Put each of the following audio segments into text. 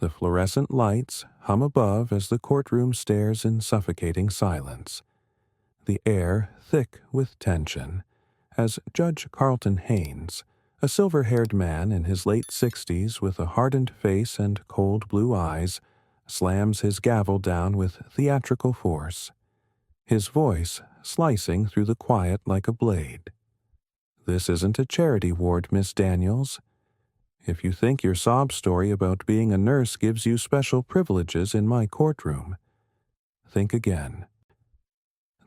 The fluorescent lights hum above as the courtroom stares in suffocating silence, the air thick with tension, as Judge Carlton Haynes, a silver-haired man in his late 60s with a hardened face and cold blue eyes, slams his gavel down with theatrical force, his voice slicing through the quiet like a blade. "This isn't a charity ward, Miss Daniels. If you think your sob story about being a nurse gives you special privileges in my courtroom, think again."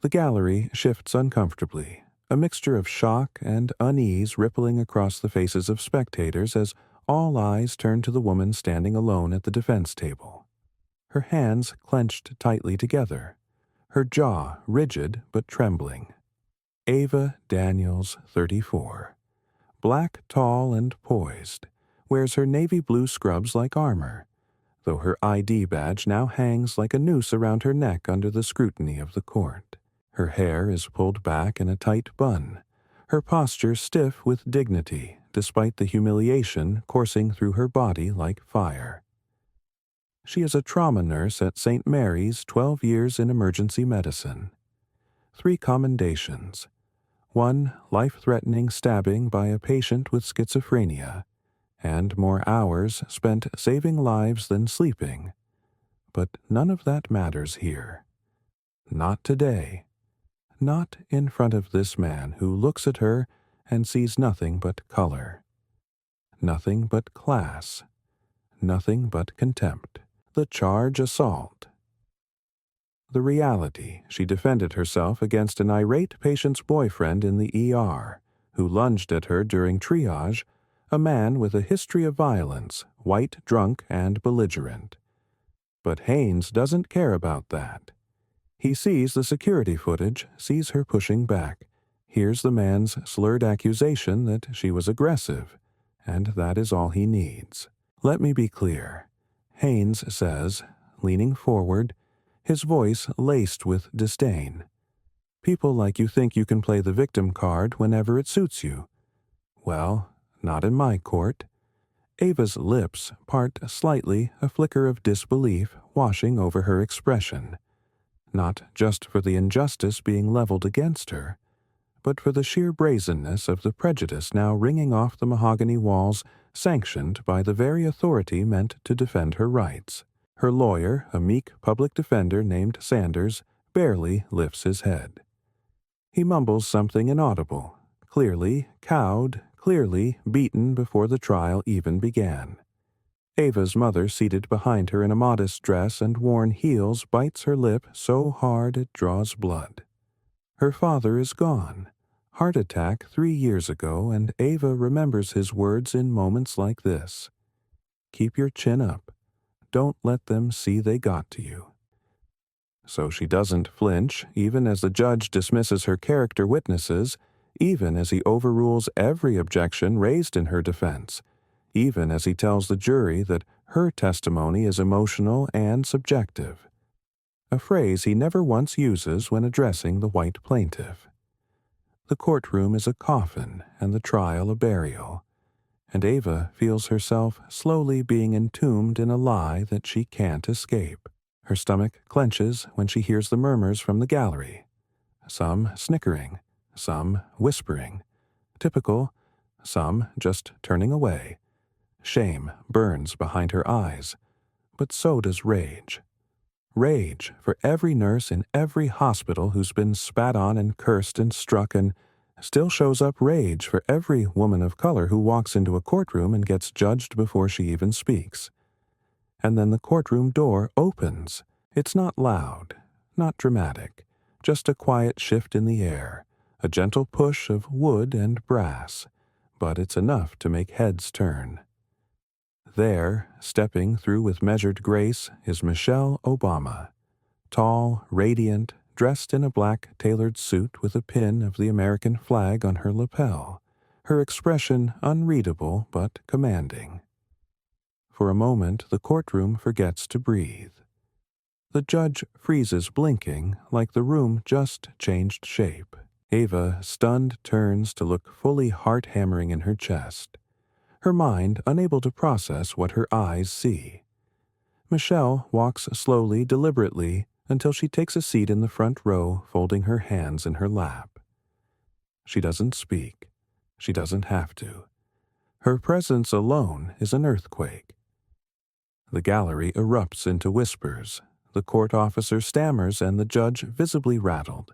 The gallery shifts uncomfortably, a mixture of shock and unease rippling across the faces of spectators as all eyes turn to the woman standing alone at the defense table. Her hands clenched tightly together, her jaw rigid but trembling. Ava Daniels, 34. Black, tall, and poised, wears her navy blue scrubs like armor, though her ID badge now hangs like a noose around her neck under the scrutiny of the court. Her hair is pulled back in a tight bun, her posture stiff with dignity despite the humiliation coursing through her body like fire. She is a trauma nurse at St. Mary's, 12 years in emergency medicine. 3 commendations. 1 life-threatening stabbing by a patient with schizophrenia, and more hours spent saving lives than sleeping. But none of that matters here. Not today. Not in front of this man who looks at her and sees nothing but color. Nothing but class. Nothing but contempt. The charge assault. The reality, she defended herself against an irate patient's boyfriend in the ER, who lunged at her during triage, a man with a history of violence, white, drunk, and belligerent. But Haynes doesn't care about that. He sees the security footage, sees her pushing back, hears the man's slurred accusation that she was aggressive, and that is all he needs. "Let me be clear," Haynes says, leaning forward, his voice laced with disdain. "People like you think you can play the victim card whenever it suits you. Well, not in my court." Ava's lips part slightly, a flicker of disbelief washing over her expression. Not just for the injustice being leveled against her, but for the sheer brazenness of the prejudice now ringing off the mahogany walls sanctioned by the very authority meant to defend her rights. Her lawyer, a meek public defender named Sanders, barely lifts his head. He mumbles something inaudible, clearly cowed, clearly beaten before the trial even began. Ava's mother, seated behind her in a modest dress and worn heels, bites her lip so hard it draws blood. Her father is gone. Heart attack 3 years ago, and Ava remembers his words in moments like this. "Keep your chin up. Don't let them see they got to you." So she doesn't flinch, even as the judge dismisses her character witnesses, even as he overrules every objection raised in her defense, even as he tells the jury that her testimony is emotional and subjective, a phrase he never once uses when addressing the white plaintiff. The courtroom is a coffin and the trial a burial, and Ava feels herself slowly being entombed in a lie that she can't escape. Her stomach clenches when she hears the murmurs from the gallery, some snickering, some whispering, typical, some just turning away. Shame burns behind her eyes, but so does rage. Rage for every nurse in every hospital who's been spat on and cursed and struck, and still shows up rage for every woman of color who walks into a courtroom and gets judged before she even speaks. And then the courtroom door opens. It's not loud, not dramatic, just a quiet shift in the air, a gentle push of wood and brass, but it's enough to make heads turn. There, stepping through with measured grace, is Michelle Obama, tall, radiant, dressed in a black tailored suit with a pin of the American flag on her lapel, her expression unreadable but commanding. For a moment, the courtroom forgets to breathe. The judge freezes, blinking, like the room just changed shape. Ava, stunned, turns to look fully heart-hammering in her chest, her mind unable to process what her eyes see. Michelle walks slowly, deliberately, until she takes a seat in the front row, folding her hands in her lap. She doesn't speak. She doesn't have to. Her presence alone is an earthquake. The gallery erupts into whispers. The court officer stammers and the judge, visibly rattled,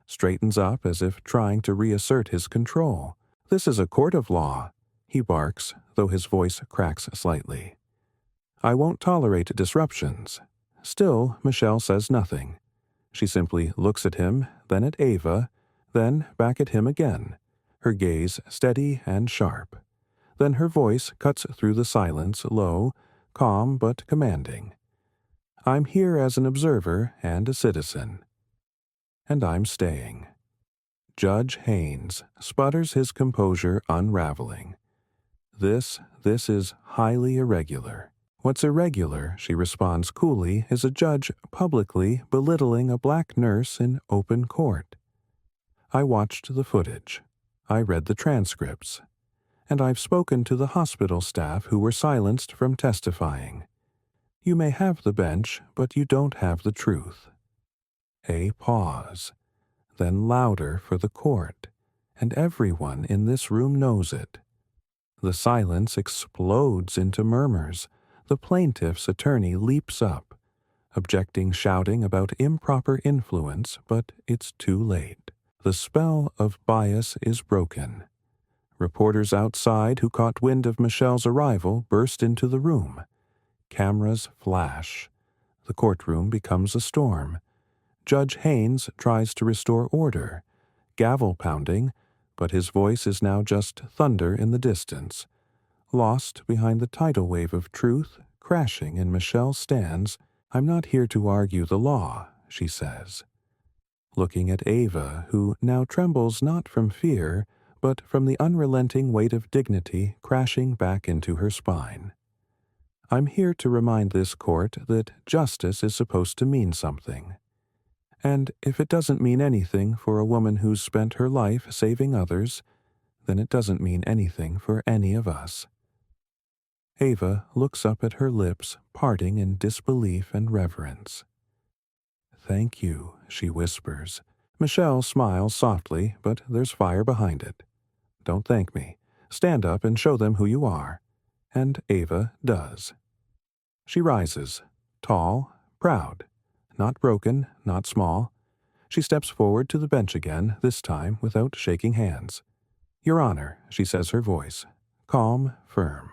straightens up as if trying to reassert his control. "This is a court of law," he barks, though his voice cracks slightly. "I won't tolerate disruptions." Still, Michelle says nothing. She simply looks at him, then at Ava, then back at him again, her gaze steady and sharp. Then her voice cuts through the silence, low, calm but commanding. "I'm here as an observer and a citizen. And I'm staying." Judge Haynes sputters, his composure unraveling. This is highly irregular." "What's irregular," she responds coolly, "is a judge publicly belittling a black nurse in open court. I watched the footage. I read the transcripts. And I've spoken to the hospital staff who were silenced from testifying. You may have the bench, but you don't have the truth." A pause, then louder for the court, and everyone in this room knows it. The silence explodes into murmurs. The plaintiff's attorney leaps up, objecting, shouting about improper influence, but it's too late. The spell of bias is broken. Reporters outside who caught wind of Michelle's arrival burst into the room. Cameras flash. The courtroom becomes a storm. Judge Haynes tries to restore order, gavel pounding, but his voice is now just thunder in the distance. Lost behind the tidal wave of truth crashing in Michelle stands. "I'm not here to argue the law," she says, looking at Ava, who now trembles not from fear, but from the unrelenting weight of dignity crashing back into her spine. "I'm here to remind this court that justice is supposed to mean something. And if it doesn't mean anything for a woman who's spent her life saving others, then it doesn't mean anything for any of us." Ava looks up at her lips, parting in disbelief and reverence. "Thank you," she whispers. Michelle smiles softly, but there's fire behind it. "Don't thank me. Stand up and show them who you are." And Ava does. She rises, tall, proud, not broken, not small. She steps forward to the bench again, this time without shaking hands. "Your Honor," she says, her voice calm, firm.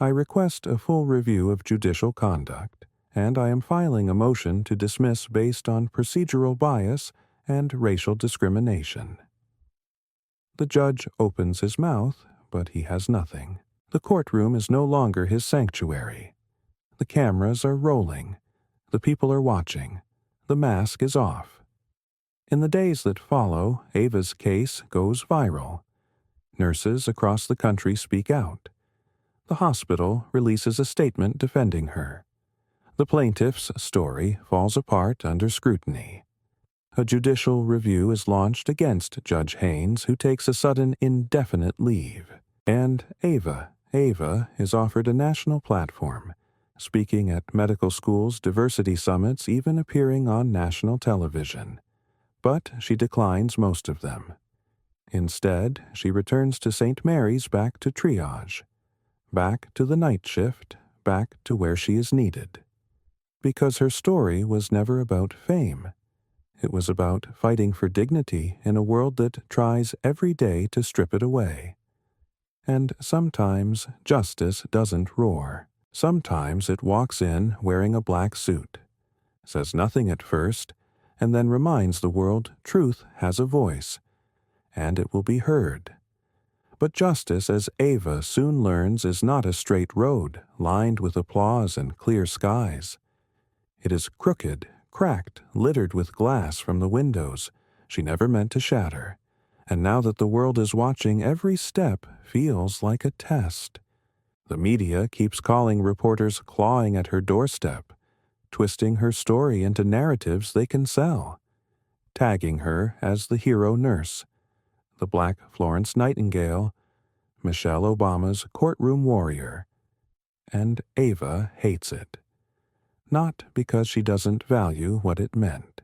"I request a full review of judicial conduct, and I am filing a motion to dismiss based on procedural bias and racial discrimination." The judge opens his mouth, but he has nothing. The courtroom is no longer his sanctuary. The cameras are rolling. The people are watching. The mask is off. In the days that follow, Ava's case goes viral. Nurses across the country speak out. The hospital releases a statement defending her. The plaintiff's story falls apart under scrutiny. A judicial review is launched against Judge Haynes, who takes a sudden indefinite leave. And Ava is offered a national platform, speaking at medical schools, diversity summits, even appearing on national television. But she declines most of them. Instead, she returns to St. Mary's, back to triage, back to the night shift, back to where she is needed. Because her story was never about fame. It was about fighting for dignity in a world that tries every day to strip it away. And sometimes justice doesn't roar. Sometimes it walks in wearing a black suit, says nothing at first, and then reminds the world truth has a voice, and it will be heard. But justice, as Ava soon learns, is not a straight road, lined with applause and clear skies. It is crooked, cracked, littered with glass from the windows she never meant to shatter. And now that the world is watching, every step feels like a test. The media keeps calling reporters clawing at her doorstep, twisting her story into narratives they can sell, tagging her as the hero nurse, the Black Florence Nightingale, Michelle Obama's courtroom warrior. and Ava hates it. Not because she doesn't value what it meant,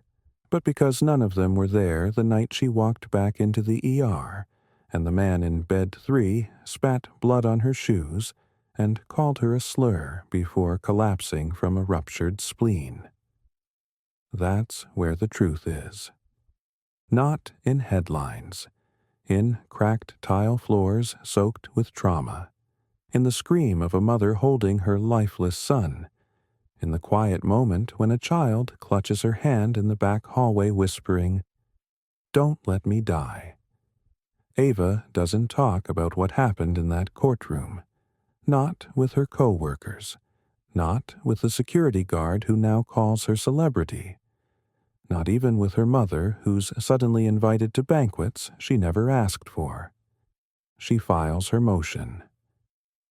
but because none of them were there the night she walked back into the ER, and the man in bed 3 spat blood on her shoes and called her a slur before collapsing from a ruptured spleen. That's where the truth is. Not in headlines, in cracked tile floors soaked with trauma, in the scream of a mother holding her lifeless son, in the quiet moment when a child clutches her hand in the back hallway whispering, "Don't let me die." Ava doesn't talk about what happened in that courtroom, not with her co-workers, not with the security guard who now calls her celebrity, not even with her mother who's suddenly invited to banquets she never asked for. She files her motion.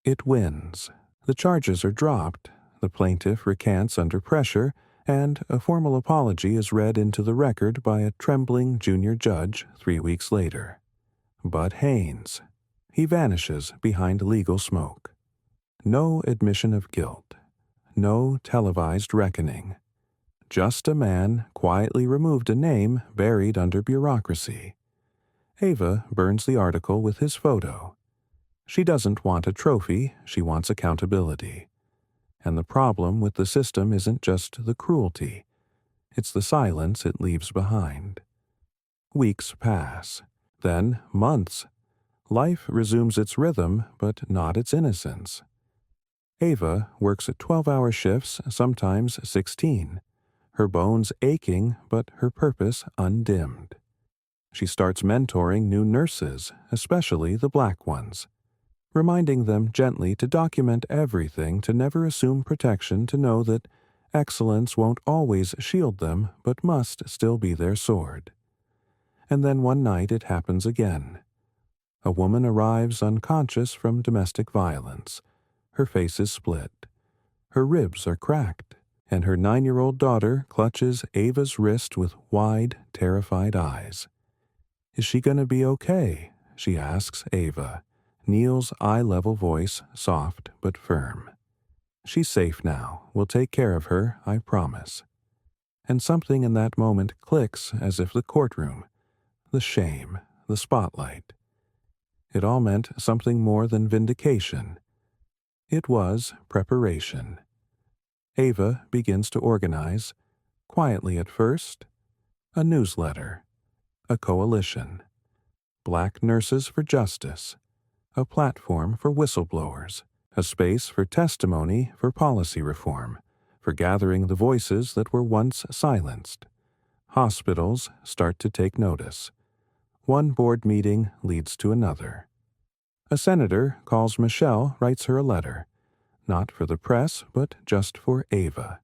It wins. The charges are dropped, the plaintiff recants under pressure, and a formal apology is read into the record by a trembling junior judge 3 weeks later. But Haynes, he vanishes behind legal smoke. No admission of guilt. No televised reckoning. Just a man quietly removed a name buried under bureaucracy. Ava burns the article with his photo. She doesn't want a trophy, she wants accountability. And the problem with the system isn't just the cruelty, it's the silence it leaves behind. Weeks pass, then months. Life resumes its rhythm, but not its innocence. Ava works at 12-hour shifts, sometimes 16. Her bones aching, but her purpose undimmed. She starts mentoring new nurses, especially the black ones, reminding them gently to document everything, to never assume protection, to know that excellence won't always shield them, but must still be their sword. And then one night it happens again. A woman arrives unconscious from domestic violence. Her face is split. Her ribs are cracked, and her 9-year-old daughter clutches Ava's wrist with wide, terrified eyes. "Is she going to be okay?" she asks Ava, Neil's eye-level voice soft but firm. "She's safe now. We'll take care of her, I promise." And something in that moment clicks as if the courtroom, the shame, the spotlight. It all meant something more than vindication. It was preparation. Ava begins to organize, quietly at first, a newsletter, a coalition, Black Nurses for Justice, a platform for whistleblowers, a space for testimony for policy reform, for gathering the voices that were once silenced. Hospitals start to take notice. One board meeting leads to another. A senator calls Michelle, writes her a letter, not for the press, but just for Ava.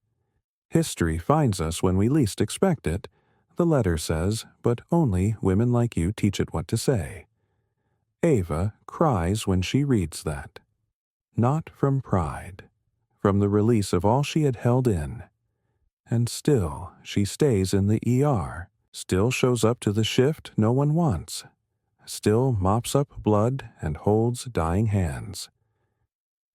"History finds us when we least expect it," the letter says, "but only women like you teach it what to say." Ava cries when she reads that. Not from pride, from the release of all she had held in. And still she stays in the ER, still shows up to the shift no one wants, still mops up blood and holds dying hands.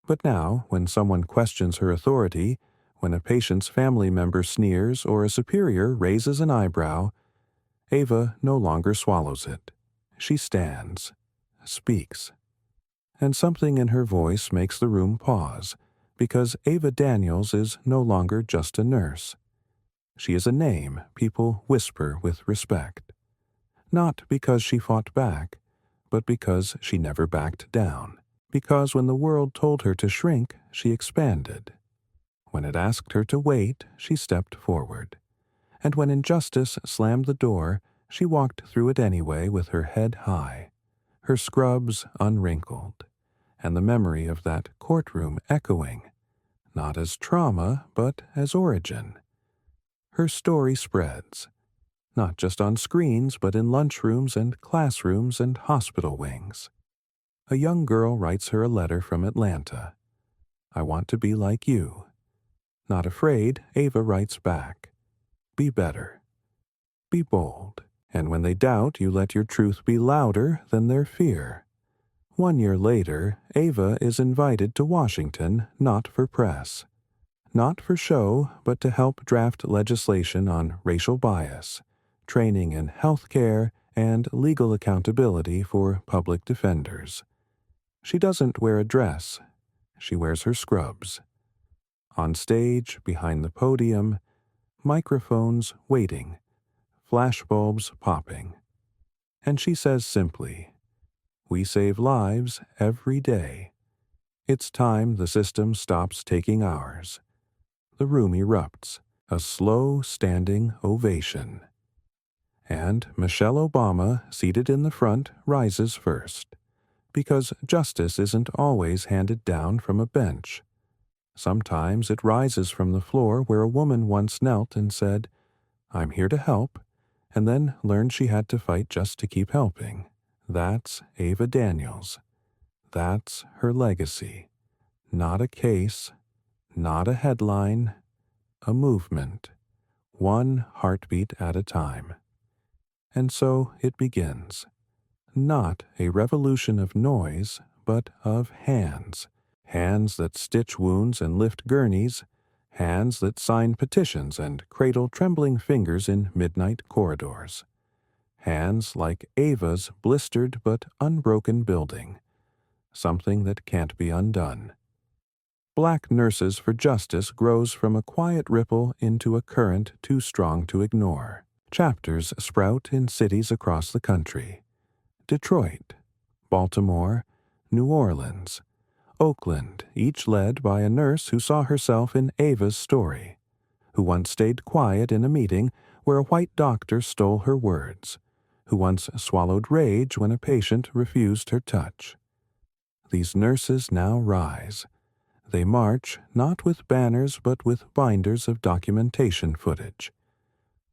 But now, when someone questions her authority, when a patient's family member sneers or a superior raises an eyebrow, Ava no longer swallows it. She stands, speaks. And something in her voice makes the room pause, because Ava Daniels is no longer just a nurse. She is a name people whisper with respect. Not because she fought back, but because she never backed down. Because when the world told her to shrink, she expanded. When it asked her to wait, she stepped forward. And when injustice slammed the door, she walked through it anyway with her head high, her scrubs unwrinkled, and the memory of that courtroom echoing, not as trauma, but as origin. Her story spreads, not just on screens, but in lunchrooms and classrooms and hospital wings. A young girl writes her a letter from Atlanta. "I want to be like you." Not afraid, Ava writes back. "Be better. Be bold. And when they doubt, you let your truth be louder than their fear. 1 year later, Ava is invited to Washington not for press, not for show, but to help draft legislation on racial bias, training in health care, and legal accountability for public defenders. She doesn't wear a dress. She wears her scrubs. On stage, behind the podium, microphones waiting, flashbulbs popping. And she says simply, "We save lives every day. It's time the system stops taking ours." The room erupts, a slow standing ovation. And Michelle Obama, seated in the front, rises first, because justice isn't always handed down from a bench. Sometimes it rises from the floor where a woman once knelt and said, "I'm here to help," and then learned she had to fight just to keep helping. That's Ava Daniels. That's her legacy. Not a case, not a headline, a movement, one heartbeat at a time. And so it begins. Not a revolution of noise, but of hands. Hands that stitch wounds and lift gurneys, hands that sign petitions and cradle trembling fingers in midnight corridors. Hands like Ava's blistered but unbroken building, something that can't be undone. Black Nurses for Justice grows from a quiet ripple into a current too strong to ignore. Chapters sprout in cities across the country. Detroit, Baltimore, New Orleans, Oakland, each led by a nurse who saw herself in Ava's story, who once stayed quiet in a meeting where a white doctor stole her words, who once swallowed rage when a patient refused her touch. These nurses now rise. They march not with banners but with binders of documentation footage.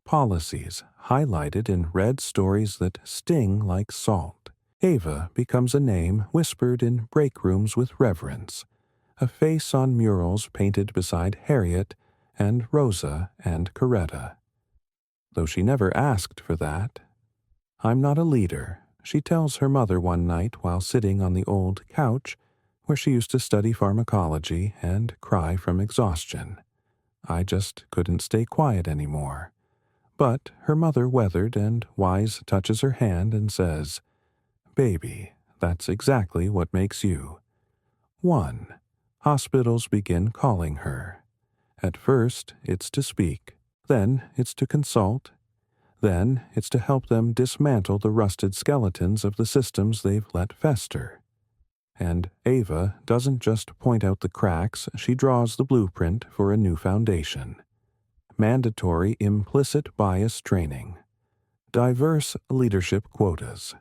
Policies highlighted in red stories that sting like salt. Ava becomes a name whispered in break rooms with reverence, a face on murals painted beside Harriet and Rosa and Coretta. Though she never asked for that. "I'm not a leader," she tells her mother one night while sitting on the old couch where she used to study pharmacology and cry from exhaustion. "I just couldn't stay quiet anymore." But her mother weathered and wise touches her hand and says, "Baby, that's exactly what makes you." 1. Hospitals begin calling her. At first, it's to speak. Then it's to consult. Then it's to help them dismantle the rusted skeletons of the systems they've let fester. And Ava doesn't just point out the cracks, she draws the blueprint for a new foundation. Mandatory implicit bias training, diverse leadership quotas,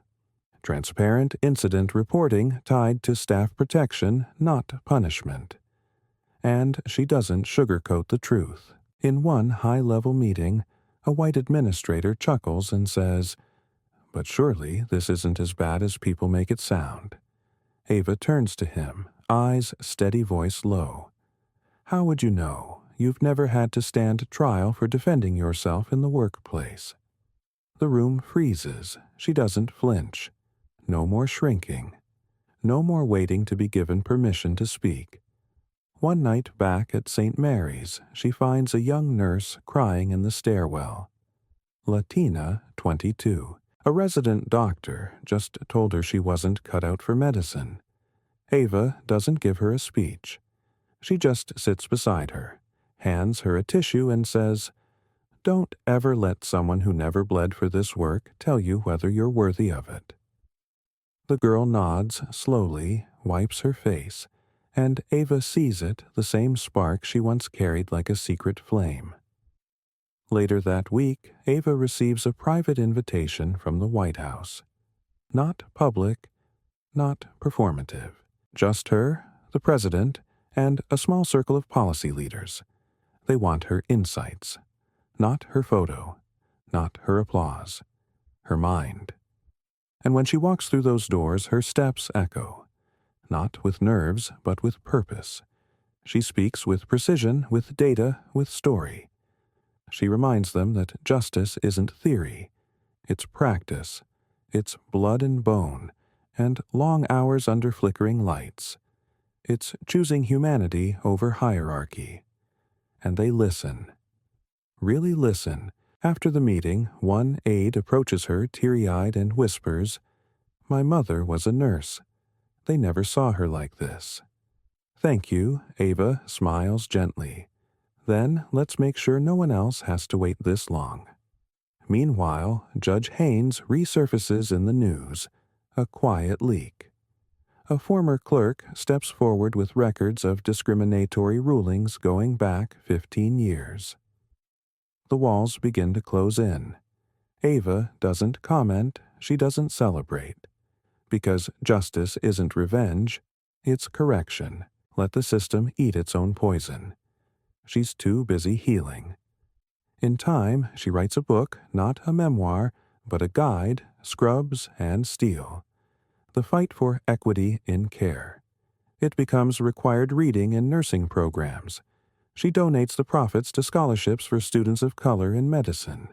transparent incident reporting tied to staff protection, not punishment. And she doesn't sugarcoat the truth. In one high-level meeting, a white administrator chuckles and says, "But surely this isn't as bad as people make it sound." Ava turns to him, eyes steady, voice low. "How would you know? You've never had to stand trial for defending yourself in the workplace." The room freezes. She doesn't flinch. No more shrinking. No more waiting to be given permission to speak. One night back at St. Mary's, she finds a young nurse crying in the stairwell. Latina, 22. A resident doctor just told her she wasn't cut out for medicine. Ava doesn't give her a speech. She just sits beside her, hands her a tissue and says, "Don't ever let someone who never bled for this work tell you whether you're worthy of it." The girl nods slowly, wipes her face, and Ava sees it, the same spark she once carried like a secret flame. Later that week, Ava receives a private invitation from the White House. Not public, not performative. Just her, the president, and a small circle of policy leaders. They want her insights. Not her photo, not her applause, her mind. And when she walks through those doors, her steps echo. Not with nerves, but with purpose. She speaks with precision, with data, with story. She reminds them that justice isn't theory. It's practice. It's blood and bone, and long hours under flickering lights. It's choosing humanity over hierarchy. And they listen. Really listen. After the meeting, one aide approaches her teary-eyed and whispers, "My mother was a nurse. They never saw her like this." "Thank you," Ava smiles gently. "Then let's make sure no one else has to wait this long." Meanwhile, Judge Haynes resurfaces in the news, a quiet leak. A former clerk steps forward with records of discriminatory rulings going back 15 years. The walls begin to close in. Ava doesn't comment, she doesn't celebrate. Because justice isn't revenge, it's correction. Let the system eat its own poison. She's too busy healing. In time, she writes a book, not a memoir, but a guide, Scrubs and Steel. The Fight for Equity in Care. It becomes required reading in nursing programs. She donates the profits to scholarships for students of color in medicine.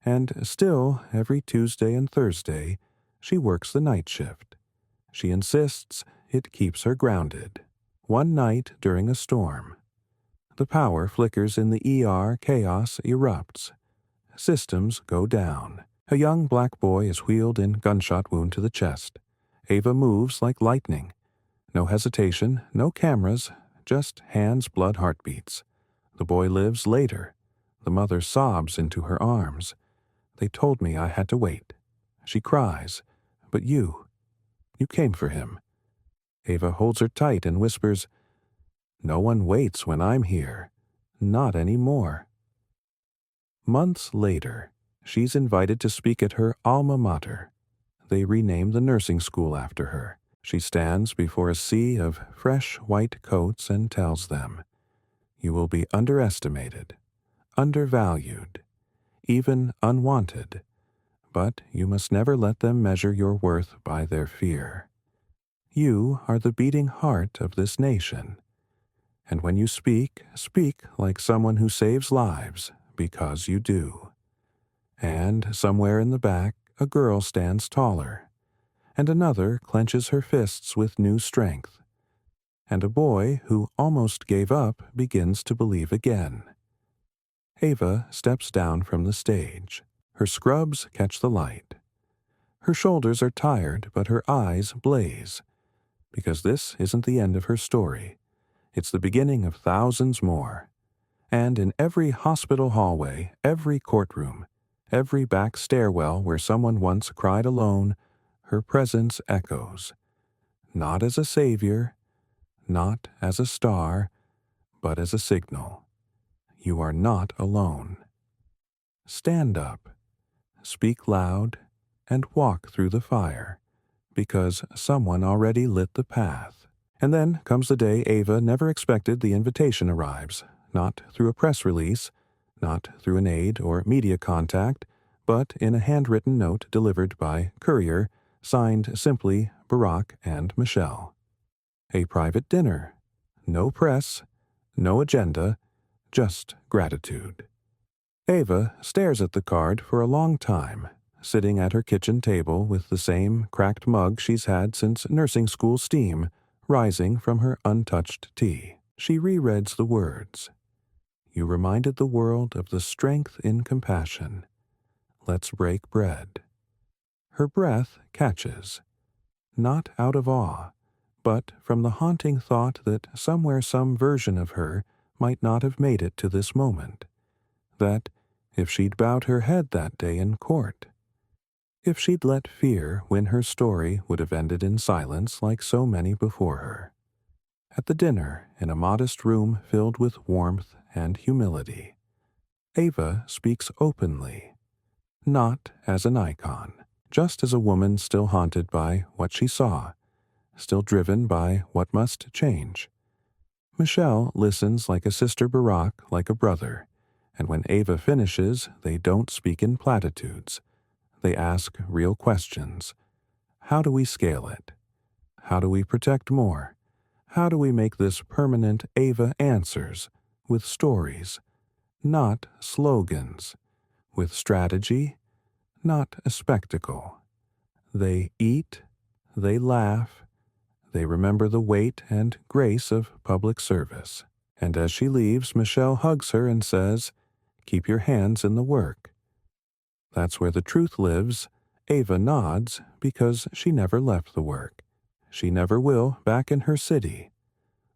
And still, every Tuesday and Thursday, she works the night shift. She insists it keeps her grounded. One night during a storm. The power flickers in the ER, chaos erupts. Systems go down. A young black boy is wheeled in gunshot wound to the chest. Ava moves like lightning. No hesitation, no cameras, just hands, blood, heartbeats. The boy lives later. The mother sobs into her arms. "They told me I had to wait." She cries. "But you came for him." Ava holds her tight and whispers, "No one waits when I'm here. Not anymore." Months later, she's invited to speak at her alma mater. They rename the nursing school after her. She stands before a sea of fresh white coats and tells them, "You will be underestimated, undervalued, even unwanted, but you must never let them measure your worth by their fear. You are the beating heart of this nation. And when you speak, speak like someone who saves lives, because you do." And somewhere in the back, a girl stands taller, and another clenches her fists with new strength, and a boy who almost gave up begins to believe again. Ava steps down from the stage. Her scrubs catch the light. Her shoulders are tired, but her eyes blaze, because this isn't the end of her story. It's the beginning of thousands more. And in every hospital hallway, every courtroom, every back stairwell where someone once cried alone, her presence echoes. Not as a savior, not as a star, but as a signal. You are not alone. Stand up, speak loud, and walk through the fire, because someone already lit the path. And then comes the day Ava never expected. The invitation arrives, not through a press release, not through an aide or media contact, but in a handwritten note delivered by courier, signed simply Barack and Michelle. A private dinner. No press, no agenda, just gratitude. Ava stares at the card for a long time, sitting at her kitchen table with the same cracked mug she's had since nursing school steam rising from her untouched tea. She rereads the words. "You reminded the world of the strength in compassion. Let's break bread." Her breath catches, not out of awe, but from the haunting thought that somewhere some version of her might not have made it to this moment. That if she'd bowed her head that day in court, if she'd let fear win her story would have ended in silence like so many before her. At the dinner, in a modest room filled with warmth and humility, Ava speaks openly, not as an icon, just as a woman still haunted by what she saw, still driven by what must change. Michelle listens like a sister, Barack like a brother, and when Ava finishes, they don't speak in platitudes. They ask real questions. How do we scale it? How do we protect more? How do we make this permanent? Ava answers with stories, not slogans, with strategy, not a spectacle. They eat, They laugh. They remember the weight and grace of public service. And as she leaves, Michelle hugs her and says, "Keep your hands in the work." That's where the truth lives. Ava nods because she never left the work. She never will back in her city.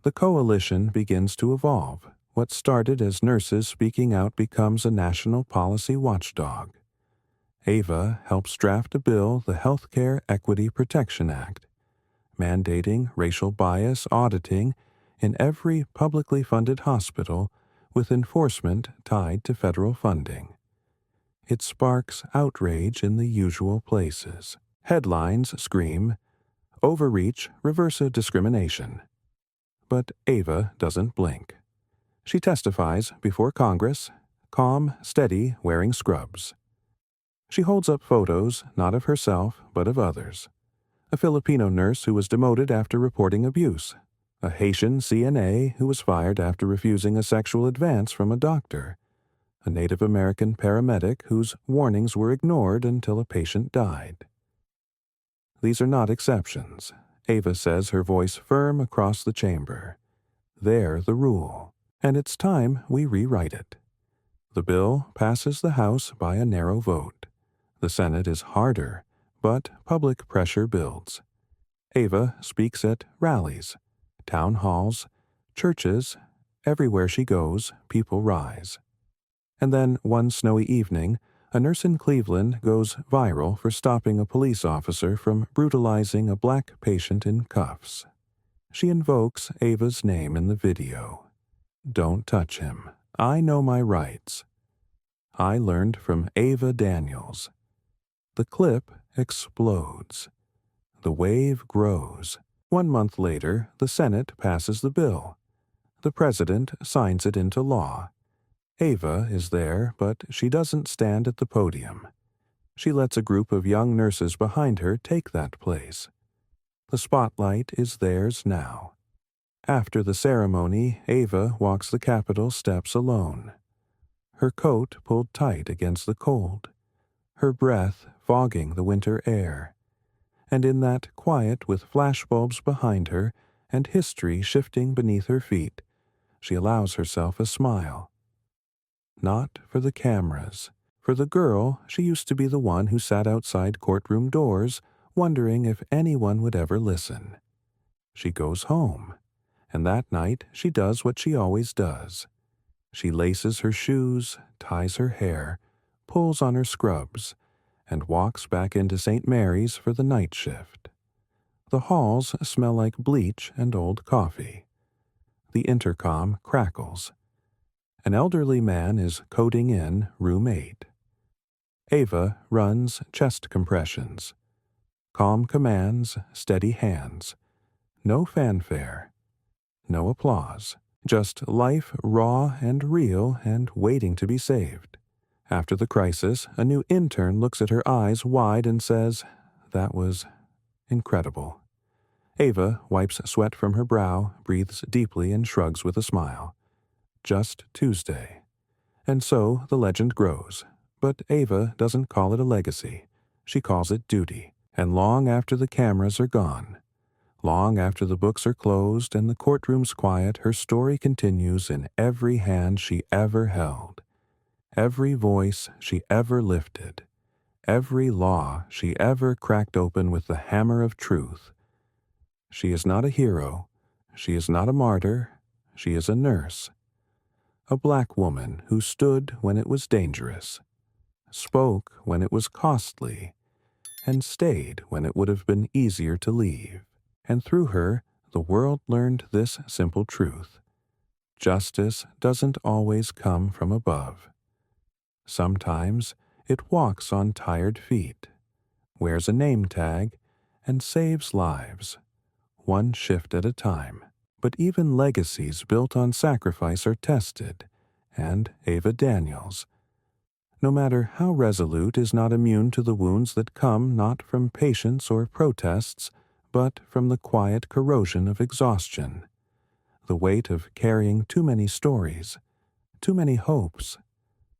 The coalition begins to evolve. What started as nurses speaking out becomes a national policy watchdog. Ava helps draft a bill, the Healthcare Equity Protection Act, mandating racial bias auditing in every publicly funded hospital with enforcement tied to federal funding. It sparks outrage in the usual places. Headlines scream, "Overreach, reverse discrimination." But Ava doesn't blink. She testifies before Congress, calm, steady, wearing scrubs. She holds up photos, not of herself, but of others. A Filipino nurse who was demoted after reporting abuse. A Haitian CNA who was fired after refusing a sexual advance from a doctor. A Native American paramedic whose warnings were ignored until a patient died. These are not exceptions. Ava says, her voice firm across the chamber. They're the rule, and it's time we rewrite it. The bill passes the House by a narrow vote. The Senate is harder, but public pressure builds. Ava speaks at rallies, town halls, churches. Everywhere she goes, people rise. And then, one snowy evening, a nurse in Cleveland goes viral for stopping a police officer from brutalizing a black patient in cuffs. She invokes Ava's name in the video. "Don't touch him. I know my rights." I learned from Ava Daniels. The clip explodes. The wave grows. 1 month later, the Senate passes the bill. The president signs it into law. Ava is there, but she doesn't stand at the podium. She lets a group of young nurses behind her take that place. The spotlight is theirs now. After the ceremony, Ava walks the Capitol steps alone. Her coat pulled tight against the cold, her breath fogging the winter air. And in that quiet with flashbulbs behind her and history shifting beneath her feet, she allows herself a smile. Not for the cameras. For the girl, she used to be the one who sat outside courtroom doors, wondering if anyone would ever listen. She goes home, and that night she does what she always does. She laces her shoes, ties her hair, pulls on her scrubs, and walks back into St. Mary's for the night shift. The halls smell like bleach and old coffee. The intercom crackles. An elderly man is coding in room 8. Ava runs chest compressions. Calm commands, steady hands. No fanfare. No applause. Just life raw and real and waiting to be saved. After the crisis, a new intern looks at her eyes wide and says, "That was incredible." Ava wipes sweat from her brow, breathes deeply, and shrugs with a smile. Just Tuesday. And so the legend grows. But Ava doesn't call it a legacy. She calls it duty. And long after the cameras are gone, long after the books are closed and the courtroom's quiet, her story continues in every hand she ever held, every voice she ever lifted, every law she ever cracked open with the hammer of truth. She is not a hero. She is not a martyr. She is a nurse. A black woman who stood when it was dangerous, spoke when it was costly, and stayed when it would have been easier to leave. And through her, the world learned this simple truth. Justice doesn't always come from above. Sometimes it walks on tired feet, wears a name tag, and saves lives, one shift at a time. But even legacies built on sacrifice are tested, and Ava Daniels, no matter how resolute, is not immune to the wounds that come not from patience or protests, but from the quiet corrosion of exhaustion, the weight of carrying too many stories, too many hopes,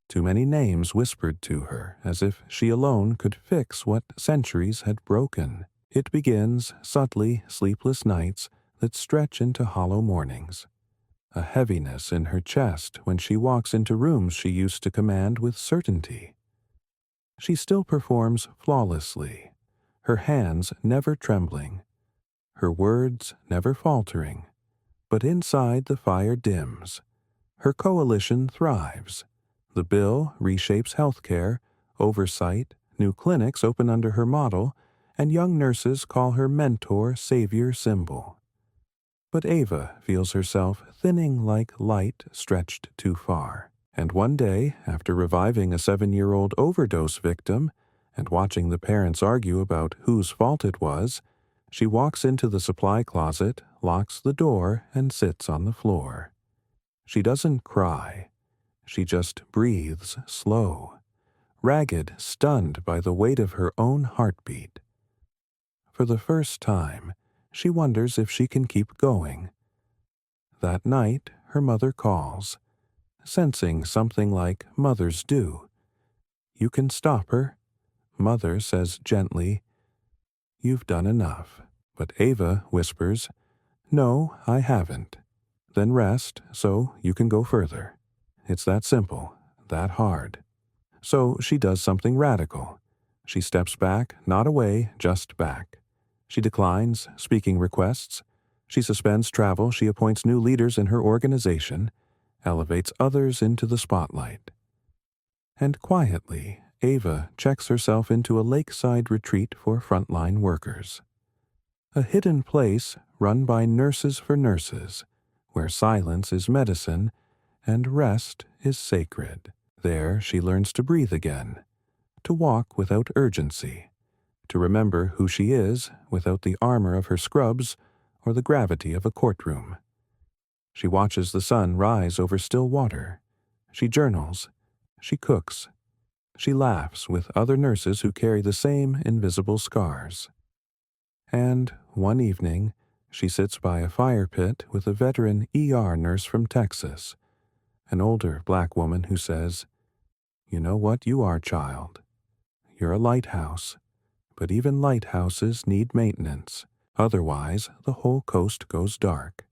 too many names whispered to her as if she alone could fix what centuries had broken. It begins subtly sleepless nights that stretch into hollow mornings, a heaviness in her chest when she walks into rooms she used to command with certainty. She still performs flawlessly, her hands never trembling, her words never faltering, but inside the fire dims. Her coalition thrives. The bill reshapes healthcare, oversight, new clinics open under her model, and young nurses call her mentor savior symbol. But Ava feels herself thinning like light stretched too far. And one day, after reviving a 7-year-old overdose victim and watching the parents argue about whose fault it was, she walks into the supply closet, locks the door, and sits on the floor. She doesn't cry. She just breathes slow, ragged, stunned by the weight of her own heartbeat. For the first time, she wonders if she can keep going. That night, her mother calls, sensing something like mothers do. "You can stop her," Mother says gently. "You've done enough." But Ava whispers, "No, I haven't." "Then rest, so you can go further." It's that simple, that hard. So she does something radical. She steps back, not away, just back. She declines speaking requests. She suspends travel. She appoints new leaders in her organization, elevates others into the spotlight. And quietly, Ava checks herself into a lakeside retreat for frontline workers. A hidden place run by nurses for nurses, where silence is medicine and rest is sacred. There she learns to breathe again, to walk without urgency, to remember who she is without the armor of her scrubs or the gravity of a courtroom. She watches the sun rise over still water. She journals. She cooks. She laughs with other nurses who carry the same invisible scars. And one evening, she sits by a fire pit with a veteran ER nurse from Texas, an older black woman who says, "You know what you are, child. You're a lighthouse, but even lighthouses need maintenance. Otherwise, the whole coast goes dark."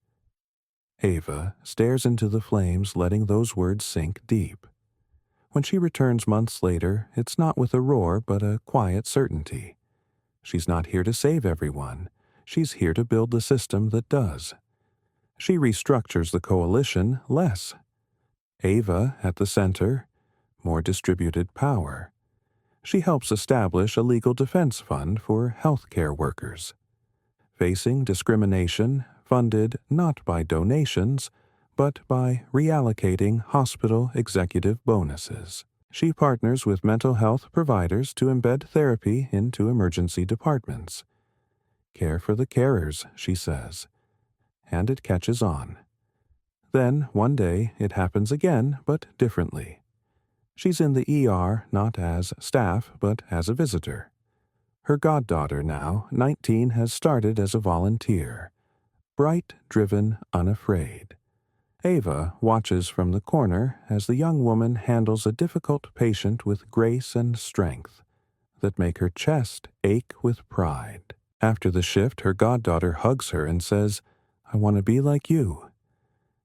Ava stares into the flames, letting those words sink deep. When she returns months later, it's not with a roar, but a quiet certainty. She's not here to save everyone. She's here to build the system that does. She restructures the coalition less. Ava at the center, more distributed power. She helps establish a legal defense fund for healthcare workers, facing discrimination funded not by donations, but by reallocating hospital executive bonuses. She partners with mental health providers to embed therapy into emergency departments. Care for the carers, she says. And it catches on. Then, one day, it happens again, but differently. She's in the ER not as staff, but as a visitor. Her goddaughter now, 19, has started as a volunteer. Bright, driven, unafraid. Ava watches from the corner as the young woman handles a difficult patient with grace and strength that make her chest ache with pride. After the shift, her goddaughter hugs her and says, "I want to be like you."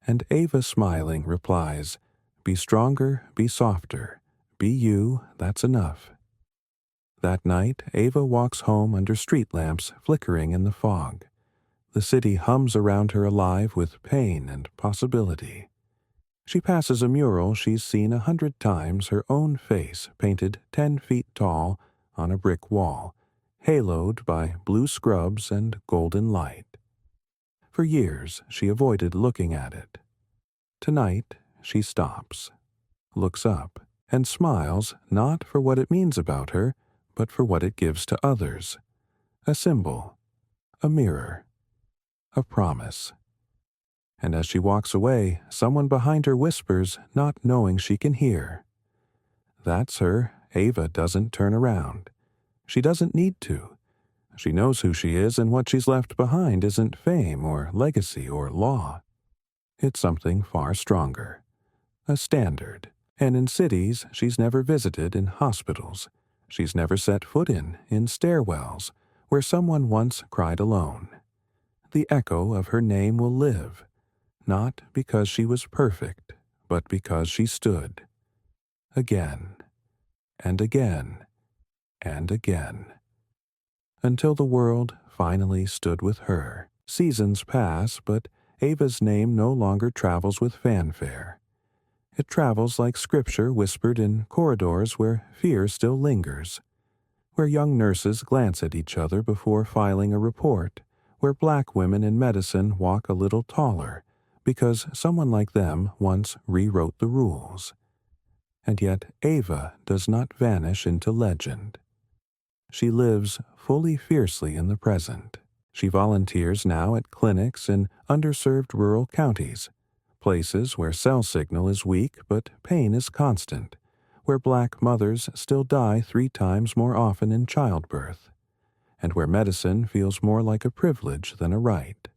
And Ava, smiling, replies, "Be stronger, be softer. Be you, that's enough." That night, Ava walks home under street lamps flickering in the fog. The city hums around her alive with pain and possibility. She passes a mural she's seen 100 times, her own face painted 10 feet tall on a brick wall, haloed by blue scrubs and golden light. For years, she avoided looking at it. Tonight, she stops, looks up, and smiles not for what it means about her, but for what it gives to others. A symbol, a mirror, a promise. And as she walks away, someone behind her whispers, not knowing she can hear. That's her. Ava doesn't turn around. She doesn't need to. She knows who she is, and what she's left behind isn't fame or legacy or law. It's something far stronger. A standard. And in cities she's never visited, in hospitals she's never set foot in stairwells, where someone once cried alone. The echo of her name will live, not because she was perfect, but because she stood. Again, and again, and again. Until the world finally stood with her. Seasons pass, but Ava's name no longer travels with fanfare. It travels like scripture whispered in corridors where fear still lingers, where young nurses glance at each other before filing a report, where black women in medicine walk a little taller, because someone like them once rewrote the rules. And yet Ava does not vanish into legend. She lives fully fiercely in the present. She volunteers now at clinics in underserved rural counties, places where cell signal is weak but pain is constant, where black mothers still die 3 times more often in childbirth, and where medicine feels more like a privilege than a right.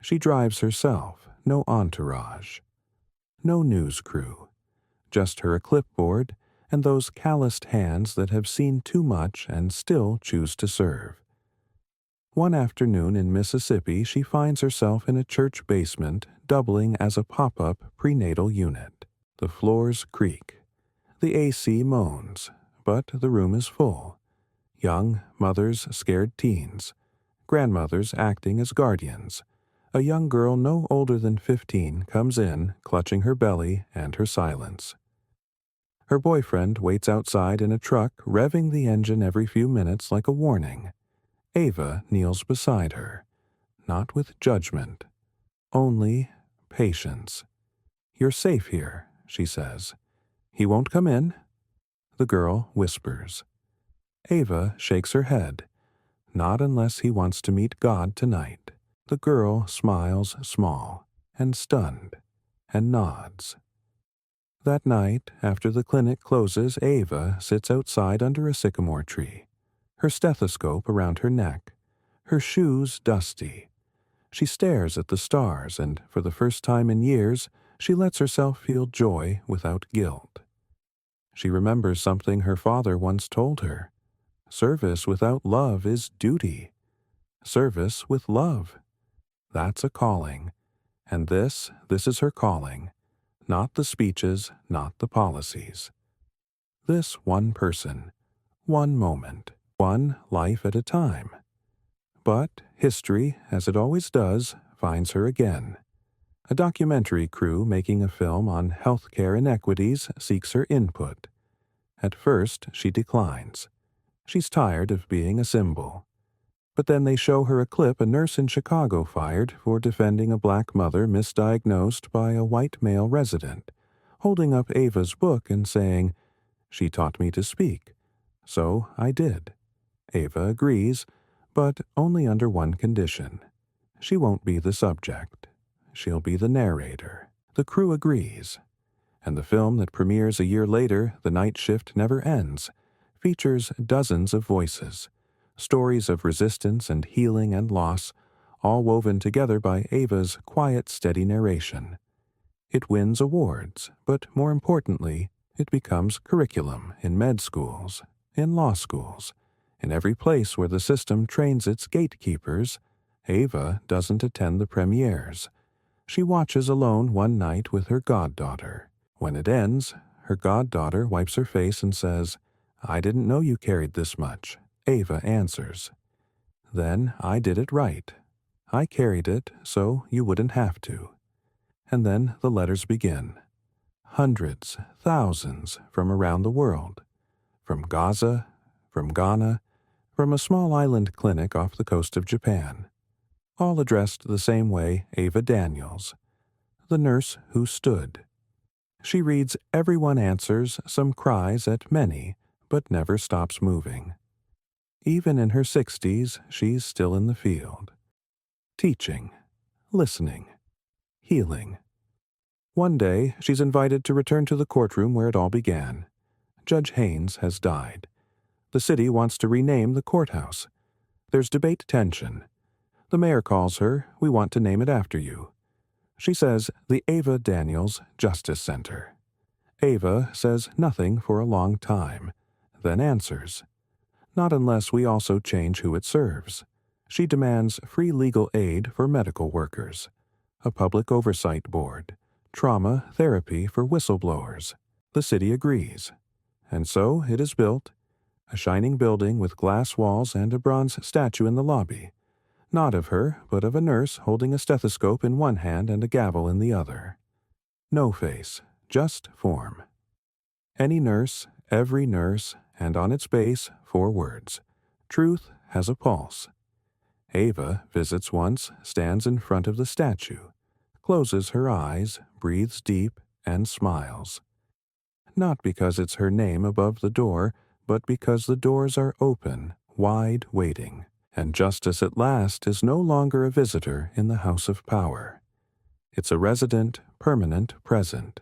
She drives herself, no entourage, no news crew, just her clipboard and those calloused hands that have seen too much and still choose to serve. One afternoon in Mississippi, she finds herself in a church basement doubling as a pop-up prenatal unit. The floors creak. The AC moans, but the room is full. Young mothers, scared teens. Grandmothers acting as guardians. A young girl no older than 15 comes in, clutching her belly and her silence. Her boyfriend waits outside in a truck, revving the engine every few minutes like a warning. Ava kneels beside her, not with judgment, only patience. "You're safe here," she says. "He won't come in?" The girl whispers. Ava shakes her head. "Not unless he wants to meet God tonight." The girl smiles small and stunned and nods. That night, after the clinic closes, Ava sits outside under a sycamore tree, her stethoscope around her neck, her shoes dusty. She stares at the stars, and for the first time in years, she lets herself feel joy without guilt. She remembers something her father once told her. Service without love is duty. Service with love. That's a calling. And this is her calling. Not the speeches, not the policies. This one person, one moment, one life at a time. But history, as it always does, finds her again. A documentary crew making a film on healthcare inequities seeks her input. At first, she declines. She's tired of being a symbol. But then they show her a clip a nurse in Chicago fired for defending a black mother misdiagnosed by a white male resident, holding up Ava's book and saying, "She taught me to speak. So I did." Ava agrees, but only under one condition. She won't be the subject. She'll be the narrator. The crew agrees. And the film that premieres a year later, The Night Shift Never Ends, features dozens of voices, stories of resistance and healing and loss, all woven together by Ava's quiet, steady narration. It wins awards, but more importantly, it becomes curriculum in med schools, in law schools, in every place where the system trains its gatekeepers. Ava doesn't attend the premieres. She watches alone one night with her goddaughter. When it ends, her goddaughter wipes her face and says, "I didn't know you carried this much." Ava answers, "Then I did it right. I carried it so you wouldn't have to." And then the letters begin. Hundreds, thousands from around the world. From Gaza, from Ghana, from a small island clinic off the coast of Japan. All addressed the same way, Ava Daniels, the nurse who stood. She reads, everyone answers, some cries at many, but never stops moving. Even in her 60s, she's still in the field. Teaching, listening, healing. One day, she's invited to return to the courtroom where it all began. Judge Haynes has died. The city wants to rename the courthouse. There's debate tension. The mayor calls her, "We want to name it after you." She says, "The Ava Daniels Justice Center." Ava says nothing for a long time, then answers, Not unless we also change who it serves. She demands free legal aid for medical workers, a public oversight board, trauma therapy for whistleblowers. The city agrees. And so it is built, a shining building with glass walls and a bronze statue in the lobby, not of her, but of a nurse holding a stethoscope in one hand and a gavel in the other. No face, just form. Any nurse, every nurse, and on its base, 4 words. Truth has a pulse. Ava visits once, stands in front of the statue, closes her eyes, breathes deep, and smiles. Not because it's her name above the door, but because the doors are open, wide waiting, and justice at last is no longer a visitor in the house of power. It's a resident, permanent present,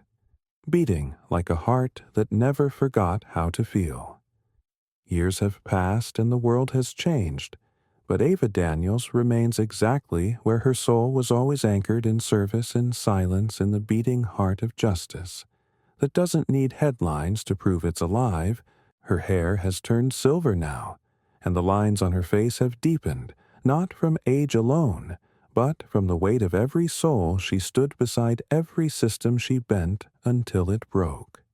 beating like a heart that never forgot how to feel. Years have passed and the world has changed, but Ava Daniels remains exactly where her soul was always anchored in service and silence in the beating heart of justice that doesn't need headlines to prove it's alive. Her hair has turned silver now, and the lines on her face have deepened, not from age alone, but from the weight of every soul she stood beside, every system she bent until it broke.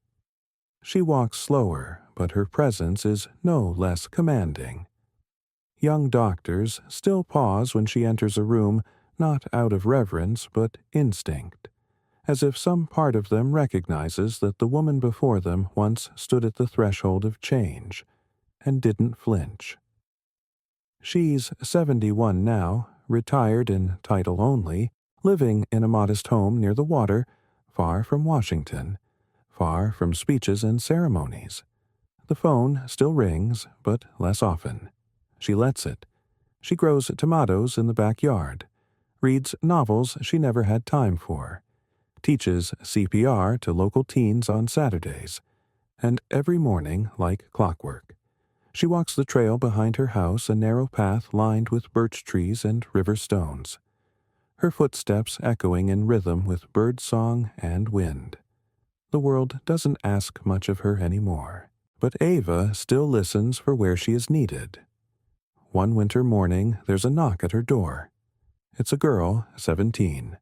She walks slower, but her presence is no less commanding. Young doctors still pause when she enters a room, not out of reverence but instinct, as if some part of them recognizes that the woman before them once stood at the threshold of change and didn't flinch. She's 71 now, retired in title only, living in a modest home near the water, far from Washington, far from speeches and ceremonies. The phone still rings, but less often. She lets it. She grows tomatoes in the backyard, reads novels she never had time for, teaches CPR to local teens on Saturdays, and every morning, like clockwork, she walks the trail behind her house, a narrow path lined with birch trees and river stones, her footsteps echoing in rhythm with bird song and wind. The world doesn't ask much of her anymore, but Ava still listens for where she is needed. One winter morning, there's a knock at her door. It's a girl, 17,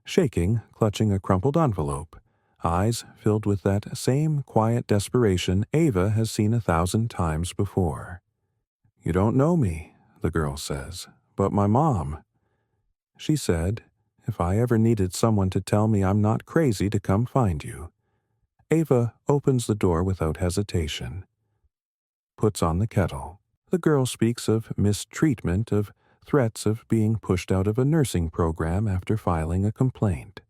shaking, clutching a crumpled envelope, eyes filled with that same quiet desperation Ava has seen 1,000 times before. "You don't know me," the girl says, "but my mom." She said, "If I ever needed someone to tell me I'm not crazy to come find you." Ava opens the door without hesitation, puts on the kettle. The girl speaks of mistreatment, of threats of being pushed out of a nursing program after filing a complaint.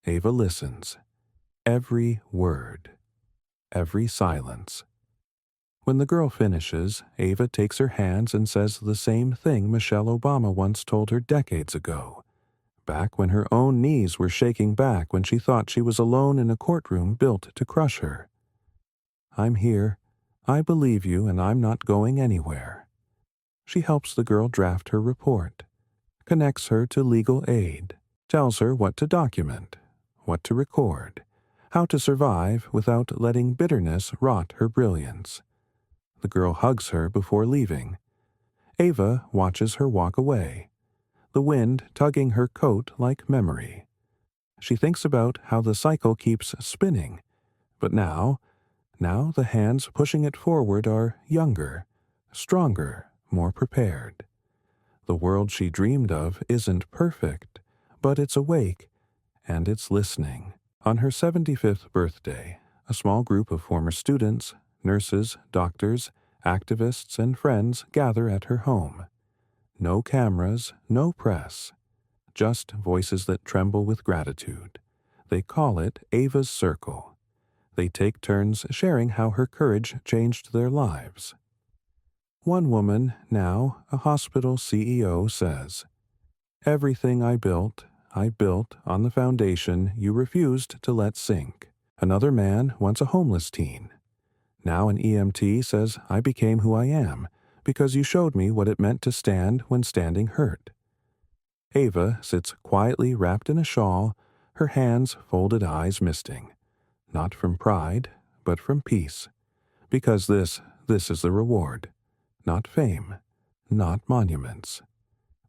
Ava listens. Every word. Every silence. When the girl finishes, Ava takes her hands and says the same thing Michelle Obama once told her decades ago, back when her own knees were shaking back when she thought she was alone in a courtroom built to crush her. "I'm here. I believe you, and I'm not going anywhere." She helps the girl draft her report, connects her to legal aid, tells her what to document, what to record, how to survive without letting bitterness rot her brilliance. The girl hugs her before leaving. Ava watches her walk away, the wind tugging her coat like memory. She thinks about how the cycle keeps spinning, but now the hands pushing it forward are younger, stronger, more prepared. The world she dreamed of isn't perfect, but it's awake, and it's listening. On her 75th birthday, a small group of former students, nurses, doctors, activists, and friends gather at her home. No cameras, no press, just voices that tremble with gratitude. They call it Ava's Circle. They take turns sharing how her courage changed their lives. One woman, now a hospital CEO, says, "Everything I built on the foundation you refused to let sink." Another man, once a homeless teen, now an EMT, says, "I became who I am because you showed me what it meant to stand when standing hurt." Ava sits quietly wrapped in a shawl, her hands folded, eyes misting. Not from pride, but from peace. Because this is the reward. not fame, not monuments,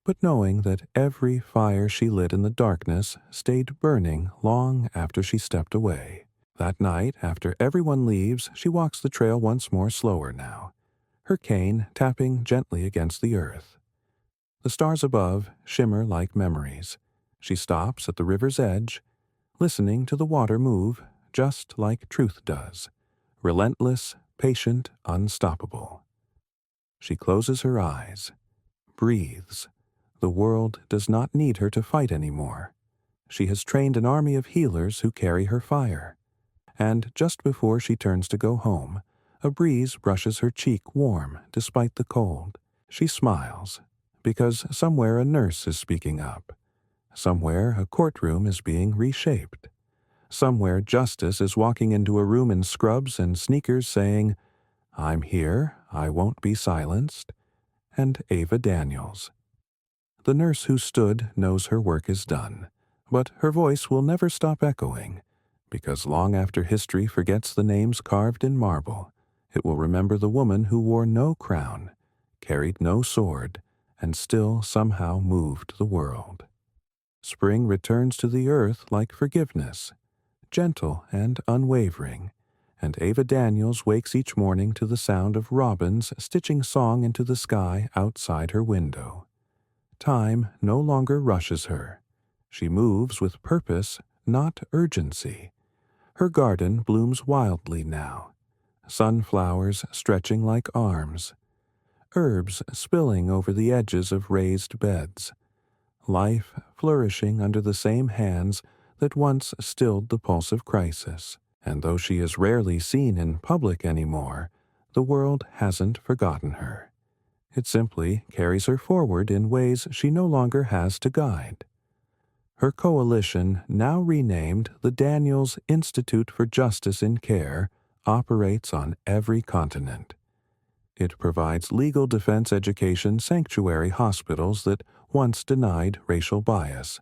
but knowing that every fire she lit in the darkness stayed burning long after she stepped away. That night, after everyone leaves, she walks the trail once more slower now, her cane tapping gently against the earth. The stars above shimmer like memories. She stops at the river's edge, listening to the water move just like truth does, relentless, patient, unstoppable. She closes her eyes, breathes. The world does not need her to fight anymore. She has trained an army of healers who carry her fire. And just before she turns to go home, a breeze brushes her cheek warm despite the cold. She smiles, because somewhere a nurse is speaking up. Somewhere a courtroom is being reshaped. Somewhere justice is walking into a room in scrubs and sneakers saying, "I'm here, I won't be silenced," and Ava Daniels. The nurse who stood knows her work is done, but her voice will never stop echoing, because long after history forgets the names carved in marble, it will remember the woman who wore no crown, carried no sword, and still somehow moved the world. Spring returns to the earth like forgiveness, gentle and unwavering, and Ava Daniels wakes each morning to the sound of robins stitching song into the sky outside her window. Time no longer rushes her. She moves with purpose, not urgency. Her garden blooms wildly now, sunflowers stretching like arms, herbs spilling over the edges of raised beds, life flourishing under the same hands that once stilled the pulse of crisis. And though she is rarely seen in public anymore, the world hasn't forgotten her. It simply carries her forward in ways she no longer has to guide. Her coalition, now renamed the Daniels Institute for Justice in Care, operates on every continent. It provides legal defense education sanctuary hospitals that once denied racial bias,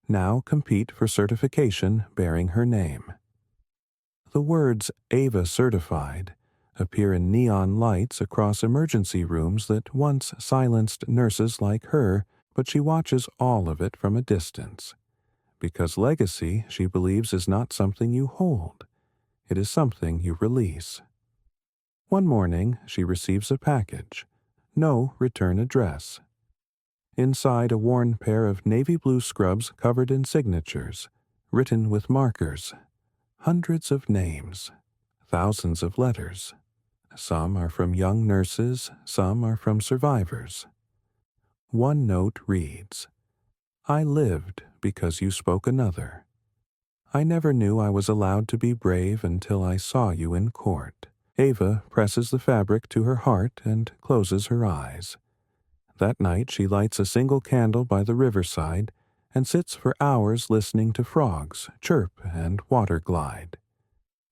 now compete for certification bearing her name. The words Ava Certified appear in neon lights across emergency rooms that once silenced nurses like her, but she watches all of it from a distance. Because legacy, she believes, is not something you hold. It is something you release. One morning, she receives a package. No return address. Inside, a worn pair of navy blue scrubs covered in signatures, written with markers. Hundreds of names. Thousands of letters. Some are from young nurses, some are from survivors. One note reads, "I lived because you spoke another. I never knew I was allowed to be brave until I saw you in court." Ava presses the fabric to her heart and closes her eyes. That night she lights a single candle by the riverside and sits for hours listening to frogs chirp and water glide.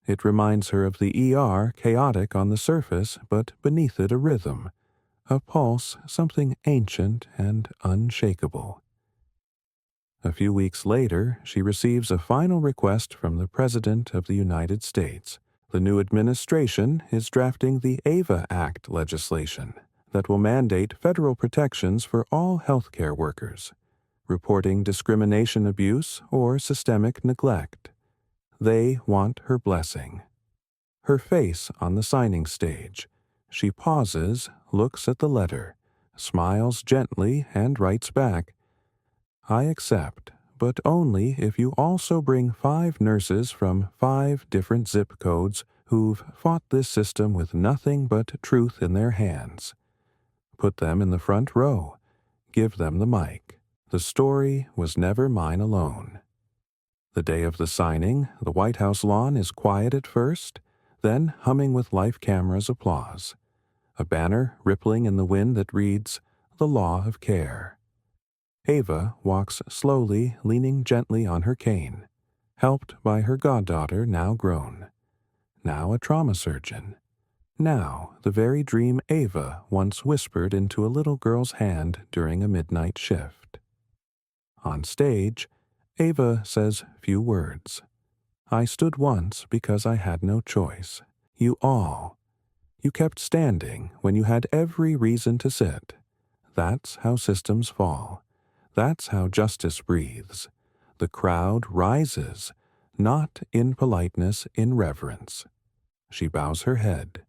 It reminds her of the ER, chaotic on the surface, but beneath it a rhythm, a pulse, something ancient and unshakable. A few weeks later, she receives a final request from the President of the United States. The new administration is drafting the AVA Act legislation that will mandate federal protections for all healthcare workers, reporting discrimination, abuse, or systemic neglect. They want her blessing. Her face on the signing stage. She pauses, looks at the letter, smiles gently, and writes back, "I accept, but only if you also bring 5 nurses from 5 different zip codes who've fought this system with nothing but truth in their hands. Put them in the front row. Give them the mic. The story was never mine alone." The day of the signing, the White House lawn is quiet at first, then humming with life cameras' applause. A banner rippling in the wind that reads, "The Law of Care." Ava walks slowly, leaning gently on her cane, helped by her goddaughter, now grown, now a trauma surgeon, now the very dream Ava once whispered into a little girl's hand during a midnight shift. On stage, Ava says few words. "I stood once because I had no choice. You You kept standing when you had every reason to sit. That's how systems fall. That's how justice breathes. The crowd rises, not in politeness, in reverence. She bows her head,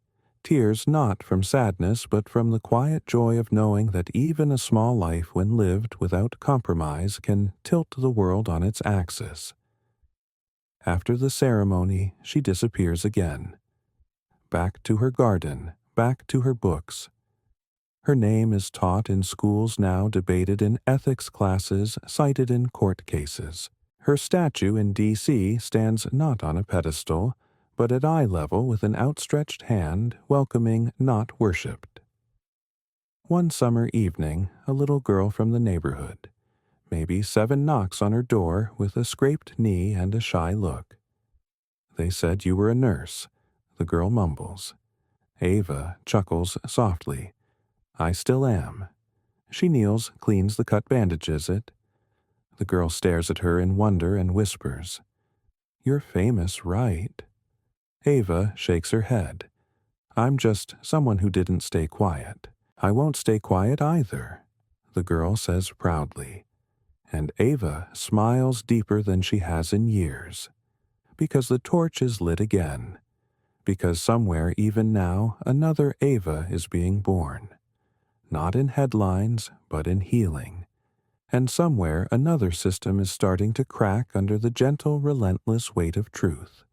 tears not from sadness but from the quiet joy of knowing that even a small life when lived without compromise can tilt the world on its axis. After the ceremony, she disappears again. Back to her garden, back to her books. Her name is taught in schools now, debated in ethics classes, cited in court cases. Her statue in D.C. stands not on a pedestal, but at eye level with an outstretched hand, welcoming, not worshipped. One summer evening, a little girl from the neighborhood, maybe 7, knocks on her door with a scraped knee and a shy look. They said you were a nurse. The girl mumbles. Ava chuckles softly. I still am. She kneels, cleans the cut bandages. The girl stares at her in wonder and whispers, You're famous, right? Ava shakes her head. I'm just someone who didn't stay quiet. I won't stay quiet either, the girl says proudly. And Ava smiles deeper than she has in years. Because the torch is lit again. Because somewhere, even now, another Ava is being born. Not in headlines, but in healing. And somewhere another system is starting to crack under the gentle, relentless weight of truth.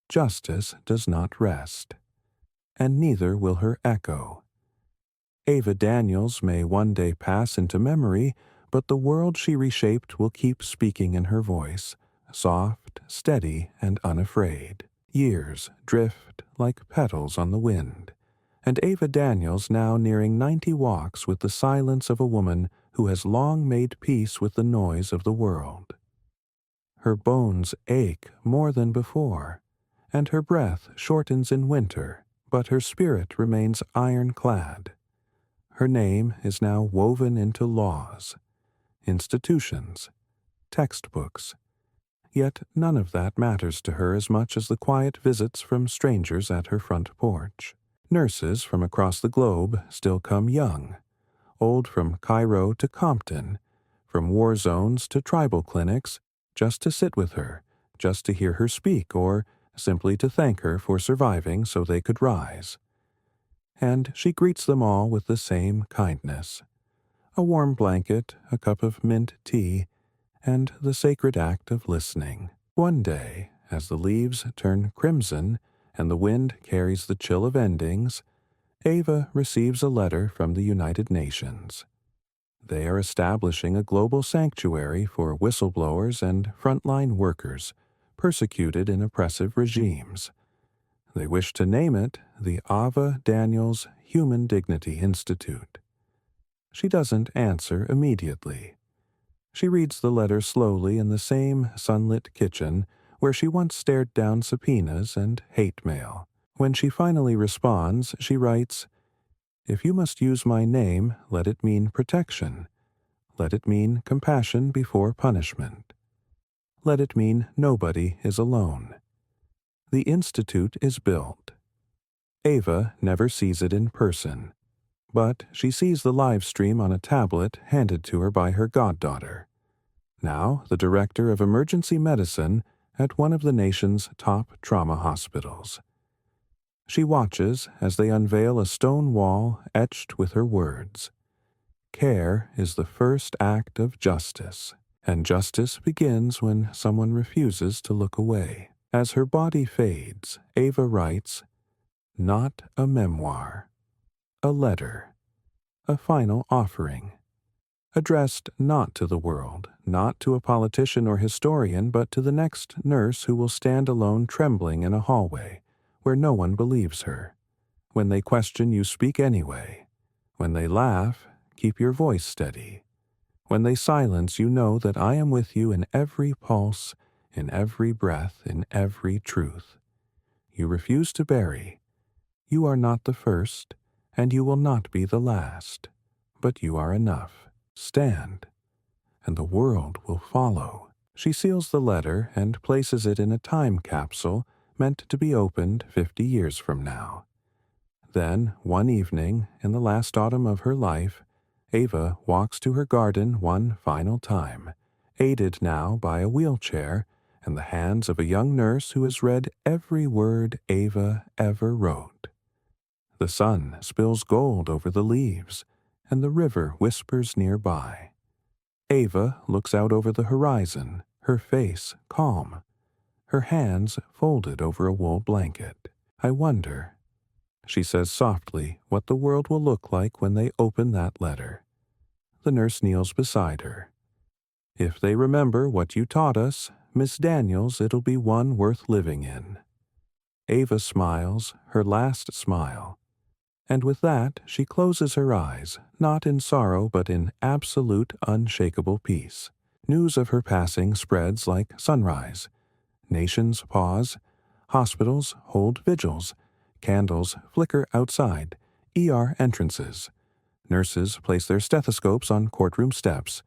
Justice does not rest, and neither will her echo. Ava Daniels may one day pass into memory, but the world she reshaped will keep speaking in her voice, soft, steady, and unafraid. Years drift like petals on the wind, and Ava Daniels, now nearing 90, walks with the silence of a woman who has long made peace with the noise of the world. Her bones ache more than before, and her breath shortens in winter, but her spirit remains ironclad. Her name is now woven into laws, institutions, textbooks. Yet none of that matters to her as much as the quiet visits from strangers at her front porch. Nurses from across the globe still come young, old from Cairo to Compton, from war zones to tribal clinics, just to sit with her, just to hear her speak, or simply to thank her for surviving so they could rise. And she greets them all with the same kindness. A warm blanket, a cup of mint tea, and the sacred act of listening. One day, as the leaves turn crimson and the wind carries the chill of endings, Ava receives a letter from the United Nations. They are establishing a global sanctuary for whistleblowers and frontline workers persecuted in oppressive regimes. They wish to name it the Ava Daniels Human Dignity Institute. She doesn't answer immediately. She reads the letter slowly in the same sunlit kitchen where she once stared down subpoenas and hate mail. When she finally responds, she writes, If you must use my name, let it mean protection. Let it mean compassion before punishment. Let it mean nobody is alone. The institute is built. Ava never sees it in person, but she sees the live stream on a tablet handed to her by her goddaughter, now the director of emergency medicine at one of the nation's top trauma hospitals. She watches as they unveil a stone wall etched with her words. Care is the first act of justice, and justice begins when someone refuses to look away. As her body fades, Ava writes, Not a memoir, a letter, a final offering, addressed not to the world, not to a politician or historian, but to the next nurse who will stand alone trembling in a hallway where no one believes her. When they question, you speak anyway. When they laugh, keep your voice steady. When they silence, you know that I am with you in every pulse, in every breath, in every truth. You refuse to bury. You are not the first, and you will not be the last, but you are enough. Stand, and the world will follow. She seals the letter and places it in a time capsule meant to be opened 50 years from now. Then, one evening, in the last autumn of her life, Ava walks to her garden one final time, aided now by a wheelchair and the hands of a young nurse who has read every word Ava ever wrote. The sun spills gold over the leaves, and the river whispers nearby. Ava looks out over the horizon, her face calm, her hands folded over a wool blanket. I wonder, she says softly, what the world will look like when they open that letter. The nurse kneels beside her. If they remember what you taught us, Miss Daniels, it'll be one worth living in. Ava smiles, her last smile, and with that she closes her eyes, not in sorrow but in absolute unshakable peace. News of her passing spreads like sunrise. Nations pause, hospitals hold vigils, candles flicker outside, ER entrances. Nurses place their stethoscopes on courtroom steps.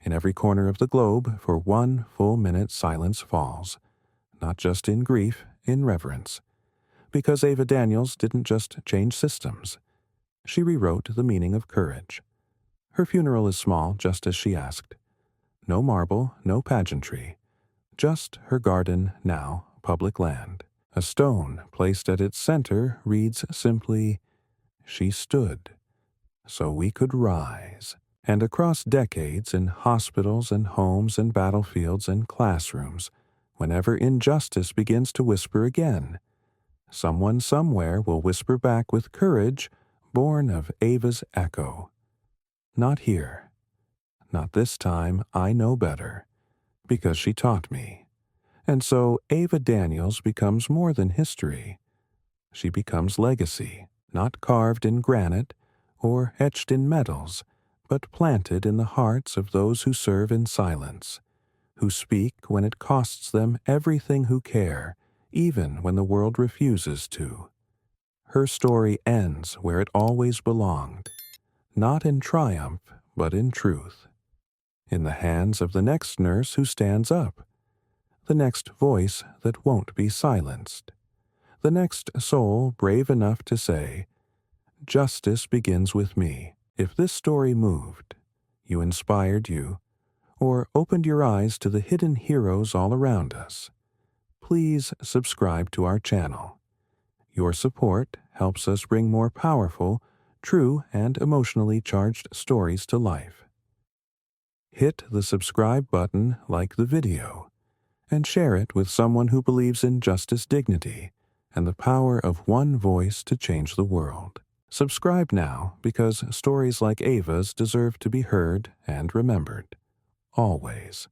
In every corner of the globe, for 1 full minute, silence falls, not just in grief, in reverence. Because Ava Daniels didn't just change systems. She rewrote the meaning of courage. Her funeral is small, just as she asked. No marble, no pageantry. Just her garden, now public land. A stone placed at its center reads simply, "She stood, so we could rise." And across decades, in hospitals and homes and battlefields and classrooms, whenever injustice begins to whisper again, someone somewhere will whisper back with courage born of Ava's echo. Not here. Not this time. I know better. Because she taught me. And so Ava Daniels becomes more than history. She becomes legacy, not carved in granite or etched in metals, but planted in the hearts of those who serve in silence, who speak when it costs them everything, who care, even when the world refuses to. Her story ends where it always belonged, not in triumph, but in truth. In the hands of the next nurse who stands up, the next voice that won't be silenced, the next soul brave enough to say, "Justice begins with me." If this story moved you, inspired you, or opened your eyes to the hidden heroes all around us, please subscribe to our channel. Your support helps us bring more powerful, true, and emotionally charged stories to life. Hit the subscribe button, like the video, and share it with someone who believes in justice, dignity, and the power of one voice to change the world. Subscribe now, because stories like Ava's deserve to be heard and remembered. Always.